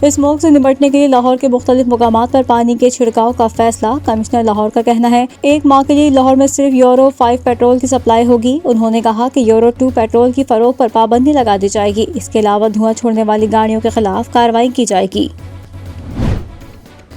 Smog سے نمٹنے کے لیے لاہور کے مختلف مقامات پر پانی کے چھڑکاؤ کا فیصلہ۔ کمشنر لاہور کا کہنا ہے 1 ماہ کے لیے لاہور میں صرف یورو 5 پیٹرول کی سپلائی ہوگی۔ انہوں نے کہا کہ یورو 2 پیٹرول کی فروخت پر پابندی لگا دی جائے گی۔ اس کے علاوہ دھواں چھوڑنے والی گاڑیوں کے خلاف کارروائی کی جائے گی۔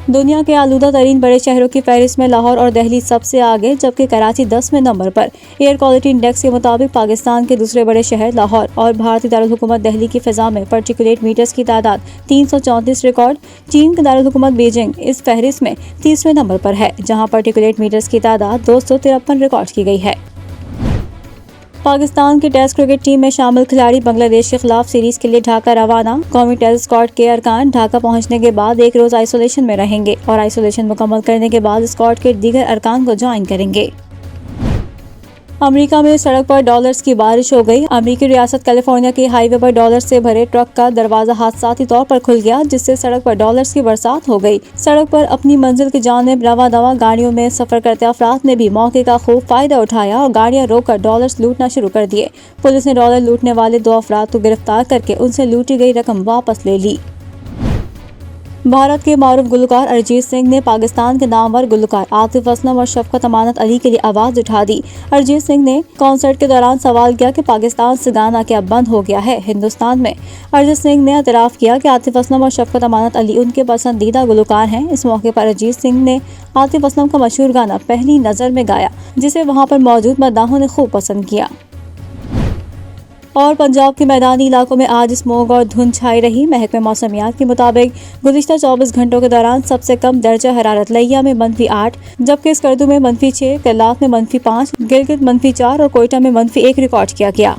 دنیا کے آلودہ ترین بڑے شہروں کی فہرست میں لاہور اور دہلی سب سے آگے، جبکہ کراچی 10ویں نمبر پر۔ ایئر کوالٹی انڈیکس کے مطابق پاکستان کے دوسرے بڑے شہر لاہور اور بھارتی دارالحکومت دہلی کی فضا میں پارٹیکولیٹ میٹرز کی تعداد 334 ریکارڈ۔ چین کے دارالحکومت بیجنگ اس فہرست میں تیسرے نمبر پر ہے، جہاں پارٹیکولیٹ میٹرز کی تعداد 253 ریکارڈ کی گئی ہے۔ پاکستان کی ٹیسٹ کرکٹ ٹیم میں شامل کھلاڑی بنگلہ دیش کے خلاف سیریز کے لیے ڈھاکہ روانہ۔ قومی ٹیسٹ اسکواڈ کے ارکان ڈھاکہ پہنچنے کے بعد 1 روز آئسولیشن میں رہیں گے اور آئسولیشن مکمل کرنے کے بعد اسکواڈ کے دیگر ارکان کو جوائن کریں گے۔ امریکہ میں سڑک پر ڈالرز کی بارش ہو گئی۔ امریکی ریاست کیلیفورنیا کی ہائی وے پر ڈالرز سے بھرے ٹرک کا دروازہ حادثاتی طور پر کھل گیا، جس سے سڑک پر ڈالرز کی برسات ہو گئی۔ سڑک پر اپنی منزل کی جانب رواں دواں گاڑیوں میں سفر کرتے افراد نے بھی موقع کا خوب فائدہ اٹھایا اور گاڑیاں روک کر ڈالرز لوٹنا شروع کر دیے۔ پولیس نے ڈالر لوٹنے والے 2 افراد کو گرفتار کر کے ان سے لوٹی گئی رقم واپس لے لی۔ بھارت کے معروف گلوکار ارجیت سنگھ نے پاکستان کے نامور گلوکار عاطف اسلم اور شفقت امانت علی کے لیے آواز اٹھا دی۔ ارجیت سنگھ نے کنسرٹ کے دوران سوال کیا کہ پاکستان سے گانا کیا بند ہو گیا ہے ہندوستان میں۔ ارجیت سنگھ نے اعتراف کیا کہ عاطف اسلم اور شفقت امانت علی ان کے پسندیدہ گلوکار ہیں۔ اس موقع پر ارجیت سنگھ نے عاطف اسلم کا مشہور گانا پہلی نظر میں گایا، جسے وہاں پر موجود مداحوں نے خوب پسند کیا۔ اور پنجاب کے میدانی علاقوں میں آج اسموگ اور دھند چھائی رہی۔ محکمہ موسمیات کے مطابق گزشتہ 24 گھنٹوں کے دوران سب سے کم درجہ حرارت لیا میں -8، جبکہ اسکردو میں -6، کیلات میں -5، گلگت -4 اور کوئٹہ میں -1 ریکارڈ کیا گیا۔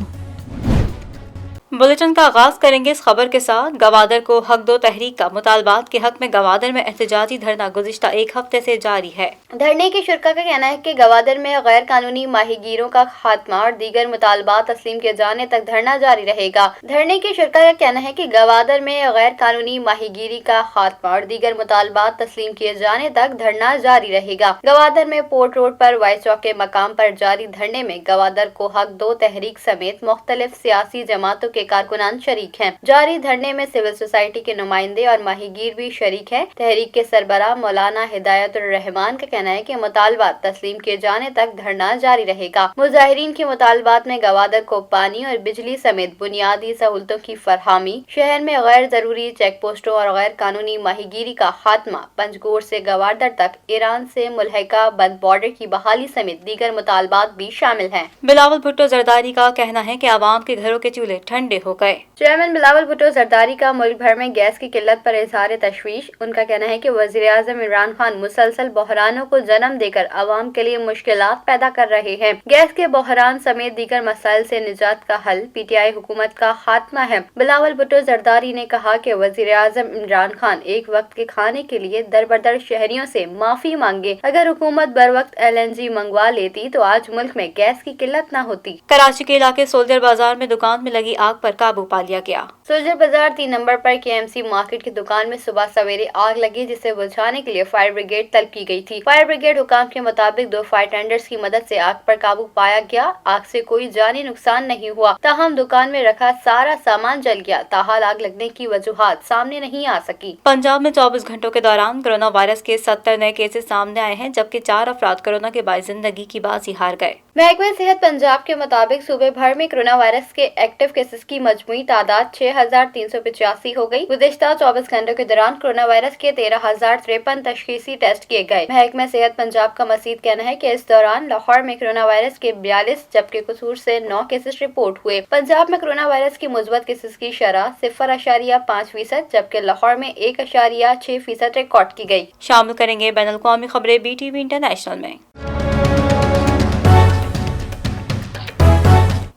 بلیٹن کا آغاز کریں گے اس خبر کے ساتھ۔ گوادر کو حق دو تحریک کا مطالبات کے حق میں گوادر میں احتجاجی دھرنا گزشتہ 1 ہفتے سے جاری ہے۔ دھرنے کے شرکا کا کہنا ہے کہ گوادر میں غیر قانونی ماہی گیروں کا خاتمہ اور دیگر مطالبات تسلیم کیے جانے تک دھرنا جاری رہے گا۔ دھرنے کے شرکا کا کہنا ہے کہ گوادر میں غیر قانونی ماہی گیری کا خاتمہ اور دیگر مطالبات تسلیم کیے جانے تک دھرنا جاری رہے گا۔ گوادر میں پورٹ روڈ پر وائس چوک کے مقام پر جاری دھرنے میں گوادر کو حق دو تحریک سمیت مختلف سیاسی جماعتوں کے کارکنان شریک ہیں۔ جاری دھرنے میں سول سوسائٹی کے نمائندے اور ماہی گیر بھی شریک ہیں۔ تحریک کے سربراہ مولانا ہدایت الرحمان کا کہنا ہے کہ مطالبات تسلیم کیے جانے تک دھرنا جاری رہے گا۔ مظاہرین کے مطالبات میں گوادر کو پانی اور بجلی سمیت بنیادی سہولتوں کی فراہمی، شہر میں غیر ضروری چیک پوسٹوں اور غیر قانونی ماہی گیری کا خاتمہ، پنجگور سے گوادر تک ایران سے ملحقہ بند بارڈر کی بحالی سمیت دیگر مطالبات بھی شامل ہیں۔ بلاول بھٹو زرداری کا کہنا ہے کہ عوام کے گھروں کے چولہے ٹھنڈے ہو گئے۔ چیئرمین بلاول بھٹو زرداری کا ملک بھر میں گیس کی قلت پر اظہار تشویش۔ ان کا کہنا ہے کہ وزیر اعظم عمران خان مسلسل بحرانوں کو جنم دے کر عوام کے لیے مشکلات پیدا کر رہے ہیں۔ گیس کے بحران سمیت دیگر مسائل سے نجات کا حل پی ٹی آئی حکومت کا خاتمہ ہے۔ بلاول بھٹو زرداری نے کہا کہ وزیر اعظم عمران خان ایک وقت کے کھانے کے لیے دربدر شہریوں سے معافی مانگے۔ اگر حکومت بر وقت LNG منگوا لیتی تو آج ملک میں گیس کی قلت نہ ہوتی۔ کراچی کے علاقے سولجر بازار میں دکان میں لگی آگ پر قابو پا لیا گیا۔ سولجر بازار 3 نمبر پر KMC مارکیٹ کی دکان میں صبح سویرے آگ لگی، جسے بجھانے کے لیے فائر بریگیڈ طلب کی گئی تھی۔ فائر بریگیڈ حکام کے مطابق 2 فائر ٹینڈرز کی مدد سے آگ پر قابو پایا گیا۔ آگ سے کوئی جانی نقصان نہیں ہوا، تاہم دکان میں رکھا سارا سامان جل گیا۔ تاحال آگ لگنے کی وجوہات سامنے نہیں آ سکی۔ پنجاب میں 24 گھنٹوں کے دوران کورونا وائرس کے 70 نئے کیسز سامنے آئے ہیں، جبکہ 4 افراد کورونا کے باعث زندگی کی بازی ہار گئے۔ محکمہ صحت پنجاب کے مطابق صوبے بھر میں کورونا وائرس کے ایکٹیو کیسز کی مجموعی تعداد 6385 ہو گئی۔ گزشتہ 24 گھنٹوں کے دوران کورونا وائرس کے 13053 تشخیصی ٹیسٹ کیے گئے۔ محکمہ صحت پنجاب کا مزید کہنا ہے کہ اس دوران لاہور میں کورونا وائرس کے 42 جبکہ قصور سے 9 کیسز رپورٹ ہوئے۔ پنجاب میں کورونا وائرس کی مثبت کیسز کی شرح 0.5%، جبکہ لاہور میں 1.6% ریکارڈ کی گئی۔ شامل کریں گے بین الاقوامی خبریں BTV انٹرنیشنل میں۔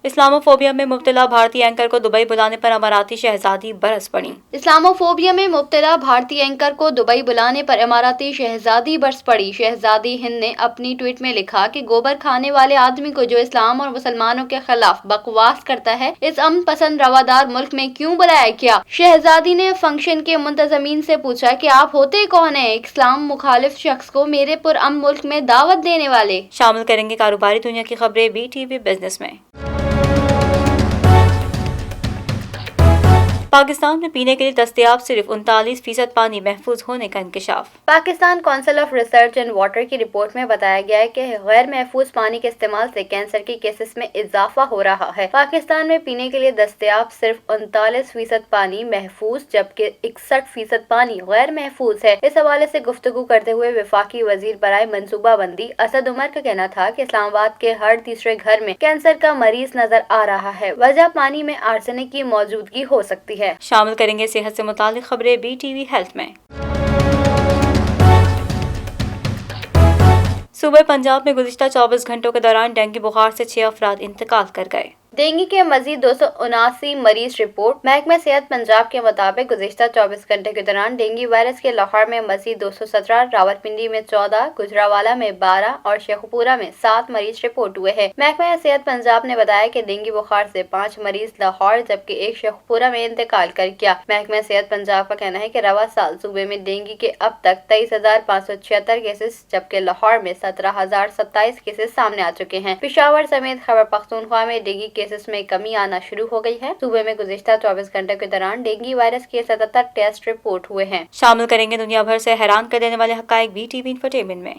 اسلامو فوبیا میں مبتلا بھارتی اینکر کو دبئی بلانے پر اماراتی شہزادی برس پڑی۔ اسلامو فوبیا میں مبتلا بھارتی اینکر کو دبئی بلانے پر اماراتی شہزادی برس پڑی۔ شہزادی ہند نے اپنی ٹویٹ میں لکھا کہ گوبر کھانے والے آدمی کو جو اسلام اور مسلمانوں کے خلاف بکواس کرتا ہے، اس امن پسند روادار ملک میں کیوں بلایا گیا؟ شہزادی نے فنکشن کے منتظمین سے پوچھا کہ آپ ہوتے کون ہیں ایک اسلام مخالف شخص کو میرے پرامن ملک میں دعوت دینے والے؟ شامل کریں گے کاروباری دنیا کی خبریں BTV بزنس میں۔ پاکستان میں پینے کے لیے دستیاب صرف 39% پانی محفوظ ہونے کا انکشاف۔ Pakistan council of research and water کی رپورٹ میں بتایا گیا ہے کہ غیر محفوظ پانی کے استعمال سے کینسر کے کیسز میں اضافہ ہو رہا ہے۔ پاکستان میں پینے کے لیے دستیاب صرف 39% پانی محفوظ جبکہ 61% پانی غیر محفوظ ہے۔ اس حوالے سے گفتگو کرتے ہوئے وفاقی وزیر برائے منصوبہ بندی اسد عمر کا کہنا تھا کہ اسلام آباد کے ہر تیسرے گھر میں کینسر کا مریض نظر آ رہا ہے۔ وجہ پانی میں آرسینک کی موجودگی ہو سکتی ہے۔ شامل کریں گے صحت سے متعلق خبریں بی ٹی وی ہیلتھ میں۔ صوبہ پنجاب میں گزشتہ 24 گھنٹوں کے دوران ڈینگی بخار سے 6 افراد انتقال کر گئے۔ ڈینگی کے مزید 279 مریض رپورٹ۔ محکمہ صحت پنجاب کے مطابق گزشتہ 24 گھنٹے کے دوران ڈینگی وائرس کے لاہور میں مزید 217، راولپنڈی میں 14، گجرانوالہ میں 12 اور شیخوپورہ میں 7 مریض رپورٹ ہوئے ہیں۔ محکمہ صحت پنجاب نے بتایا کہ ڈینگی بخار سے 5 مریض لاہور جبکہ ایک شیخوپورہ میں انتقال کر گیا۔ محکمہ صحت پنجاب کا کہنا ہے کہ رواں سال صوبے میں ڈینگی کے اب تک 23,576 کیسز جبکہ لاہور میں 17,027 کیسز سامنے آ چکے ہیں۔ پشاور سمیت خیبر پختونخوا میں ڈینگی کیسز میں کمی آنا شروع ہو گئی ہے۔ صوبے میں گزشتہ 24 گھنٹے کے دوران ڈینگی وائرس کے 77 ٹیسٹ رپورٹ ہوئے ہیں۔ شامل کریں گے دنیا بھر سے حیران کر دینے والے حقائق بی ٹی وی انفرٹینمنٹ میں۔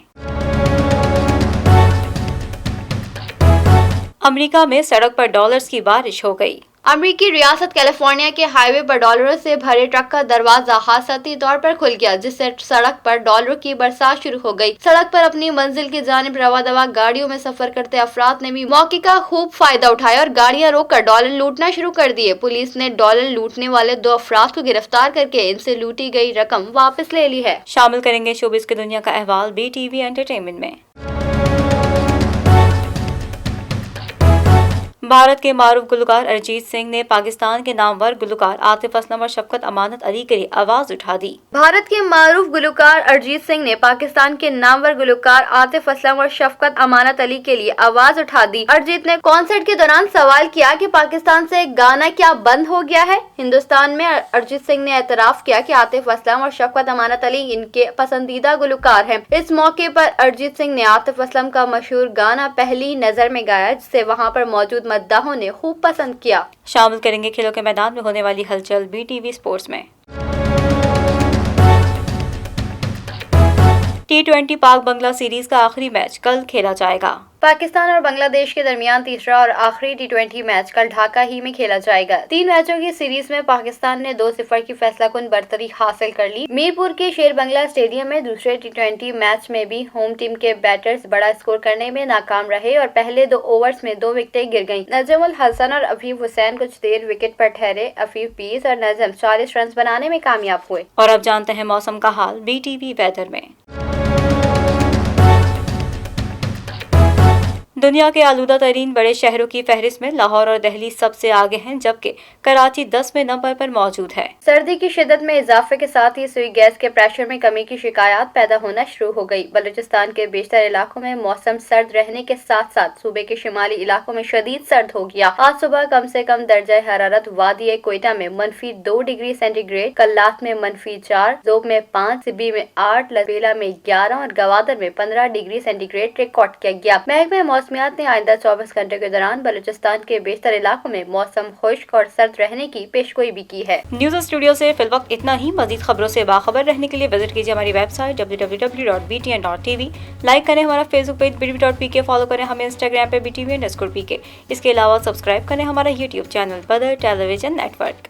امریکہ میں سڑک پر ڈالرز کی بارش ہو گئی۔ امریکی ریاست کیلیفورنیا کے ہائی وے پر ڈالروں سے بھرے ٹرک کا دروازہ حادثاتی طور پر کھل گیا جس سے سڑک پر ڈالروں کی برسات شروع ہو گئی۔ سڑک پر اپنی منزل کی جانب رواں دواں گاڑیوں میں سفر کرتے افراد نے بھی موقع کا خوب فائدہ اٹھایا اور گاڑیاں روک کر ڈالر لوٹنا شروع کر دیے۔ پولیس نے ڈالر لوٹنے والے 2 افراد کو گرفتار کر کے ان سے لوٹی گئی رقم واپس لے لی ہے۔ شامل کریں گے شوبز کی دنیا کا احوال بی ٹی وی انٹرٹینمنٹ میں۔ بھارت کے معروف گلوکار ارجیت سنگھ نے پاکستان کے نامور گلوکار عاطف اسلم اور شفقت امانت علی کے لیے آواز اٹھا دی۔ بھارت کے معروف گلوکار ارجیت سنگھ نے پاکستان کے نامور گلوکار عاطف اسلم اور شفقت امانت علی کے لیے آواز اٹھا دی۔ ارجیت نے کنسرٹ کے دوران سوال کیا کہ پاکستان سے گانا کیا بند ہو گیا ہے۔ ہندوستان میں ارجیت سنگھ نے اعتراف کیا کہ عاطف اسلم اور شفقت امانت علی ان کے پسندیدہ گلوکار ہیں۔ اس موقع پر ارجیت سنگھ نے عاطف اسلم کا مشہور گانا پہلی نظر میں گایا جسے وہاں پر موجود مداحوں نے خوب پسند کیا۔ شامل کریں گے کھیلوں کے میدان میں ہونے والی ہلچل بی ٹی وی اسپورٹس میں۔ T20 پاک بنگلہ سیریز کا آخری میچ کل کھیلا جائے گا۔ پاکستان اور بنگلہ دیش کے درمیان تیسرا اور آخری T20 میچ کل ڈھاکہ ہی میں کھیلا جائے گا۔ 3 میچوں کی سیریز میں پاکستان نے 2-0 کی فیصلہ کن برتری حاصل کر لی۔ میر پور کے شیر بنگلہ اسٹیڈیم میں دوسرے T20 میچ میں بھی ہوم ٹیم کے بیٹرز بڑا اسکور کرنے میں ناکام رہے اور پہلے 2 اوورز میں 2 وکٹیں گر گئیں۔ نجم الحسن اور عفیف حسین کچھ دیر وکٹ پر ٹھہرے۔ عفیف 20 اور نجم 40 رنز بنانے میں کامیاب ہوئے۔ اور اب جانتے ہیں موسم کا حال بی ٹی وی ویدر میں۔ دنیا کے آلودہ ترین بڑے شہروں کی فہرست میں لاہور اور دہلی سب سے آگے ہیں جبکہ کراچی 10ویں نمبر پر موجود ہے۔ سردی کی شدت میں اضافے کے ساتھ ہی سوئی گیس کے پریشر میں کمی کی شکایات پیدا ہونا شروع ہو گئی۔ بلوچستان کے بیشتر علاقوں میں موسم سرد رہنے کے ساتھ ساتھ صوبے کے شمالی علاقوں میں شدید سرد ہو گیا۔ آج صبح کم سے کم درجہ حرارت وادی کوئٹہ میں -2 ڈگری سینٹی گریڈ، کلات میں -4، ذوب میں 5، سبی میں 8، لبیلا میں 11 اور گوادر میں 15 ڈگری سینٹی گریڈ ریکارڈ کیا گیا۔ محکمہ موسمیات نے آئندہ 24 گھنٹے کے دوران بلوچستان کے بیشتر علاقوں میں موسم خشک اور سرد رہنے کی پیشگوئی بھی کی ہے۔ نیوز اسٹوڈیو سے فی الوقت اتنا ہی۔ مزید خبروں سے باخبر رہنے کے لیے وزٹ کیجیے ہماری ویب سائٹ www.btn.tv۔ لائک کریں ہمارا فیس بک پیج btv.pk، فالو کریں ہمیں انسٹاگرام پہ btv_pk۔ اس کے علاوہ سبسکرائب کریں ہمارا یوٹیوب چینل بدر ٹیلی ویژن نیٹ ورک۔